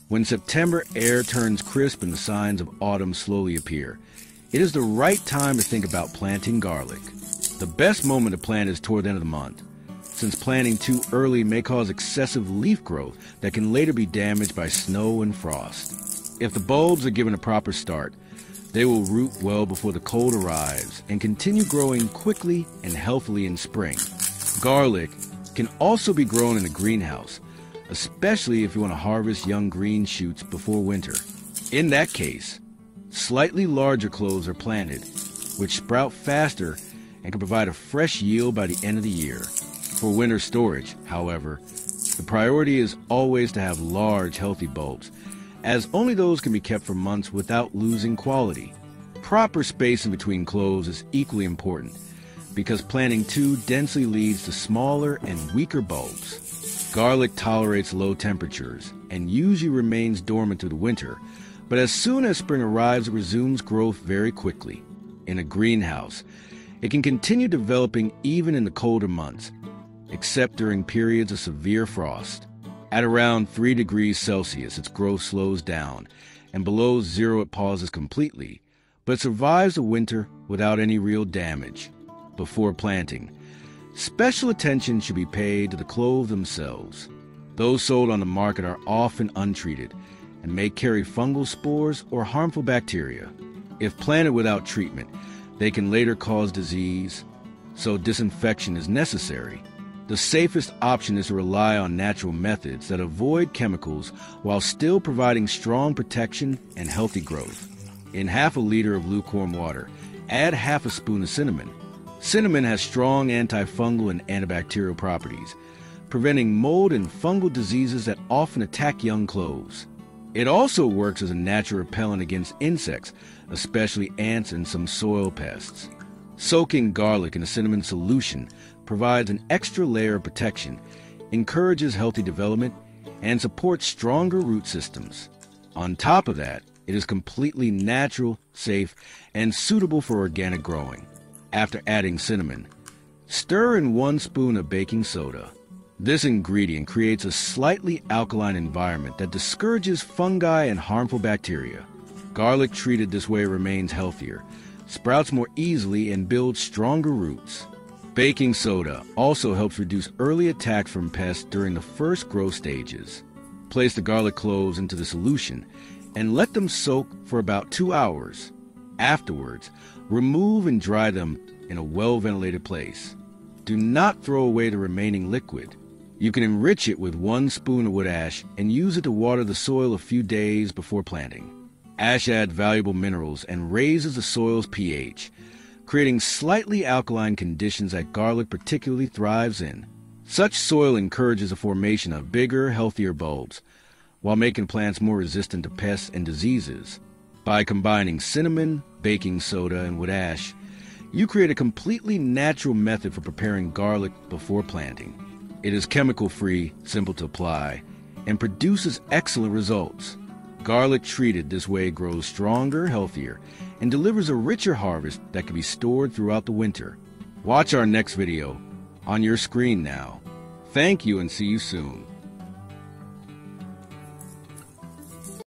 When September air turns crisp and the signs of autumn slowly appear, it is the right time to think about planting garlic. The best moment to plant is toward the end of the month, since planting too early may cause excessive leaf growth that can later be damaged by snow and frost. If the bulbs are given a proper start, they will root well before the cold arrives and continue growing quickly and healthily in spring. Garlic can also be grown in a greenhouse, especially if you want to harvest young green shoots before winter. In that case, slightly larger cloves are planted, which sprout faster and can provide a fresh yield by the end of the year. For winter storage, however, the priority is always to have large, healthy bulbs, as only those can be kept for months without losing quality. Proper spacing between cloves is equally important, because planting too densely leads to smaller and weaker bulbs. Garlic tolerates low temperatures and usually remains dormant through the winter, but as soon as spring arrives, it resumes growth very quickly. In a greenhouse, it can continue developing even in the colder months, except during periods of severe frost. At around 3 degrees Celsius, its growth slows down, and below zero it pauses completely, but it survives the winter without any real damage. Before planting, special attention should be paid to the cloves themselves. Those sold on the market are often untreated and may carry fungal spores or harmful bacteria. If planted without treatment, they can later cause disease, so disinfection is necessary. The safest option is to rely on natural methods that avoid chemicals while still providing strong protection and healthy growth. In half a liter of lukewarm water, add half a spoon of cinnamon. Cinnamon has strong antifungal and antibacterial properties, preventing mold and fungal diseases that often attack young cloves. It also works as a natural repellent against insects, especially ants and some soil pests. Soaking garlic in a cinnamon solution provides an extra layer of protection, encourages healthy development, and supports stronger root systems. On top of that, it is completely natural, safe, and suitable for organic growing. After adding cinnamon, stir in 1 spoon of baking soda. This ingredient creates a slightly alkaline environment that discourages fungi and harmful bacteria. Garlic treated this way remains healthier, sprouts more easily, and builds stronger roots. Baking soda also helps reduce early attacks from pests during the first growth stages. Place the garlic cloves into the solution and let them soak for about 2 hours. Afterwards, remove and dry them in a well-ventilated place. Do not throw away the remaining liquid. You can enrich it with 1 spoon of wood ash and use it to water the soil a few days before planting. Ash adds valuable minerals and raises the soil's pH, creating slightly alkaline conditions that garlic particularly thrives in. Such soil encourages the formation of bigger, healthier bulbs, while making plants more resistant to pests and diseases. By combining cinnamon, baking soda, and wood ash, you create a completely natural method for preparing garlic before planting. It is chemical-free, simple to apply, and produces excellent results. Garlic treated this way grows stronger, healthier, and delivers a richer harvest that can be stored throughout the winter. Watch our next video on your screen now. Thank you and see you soon.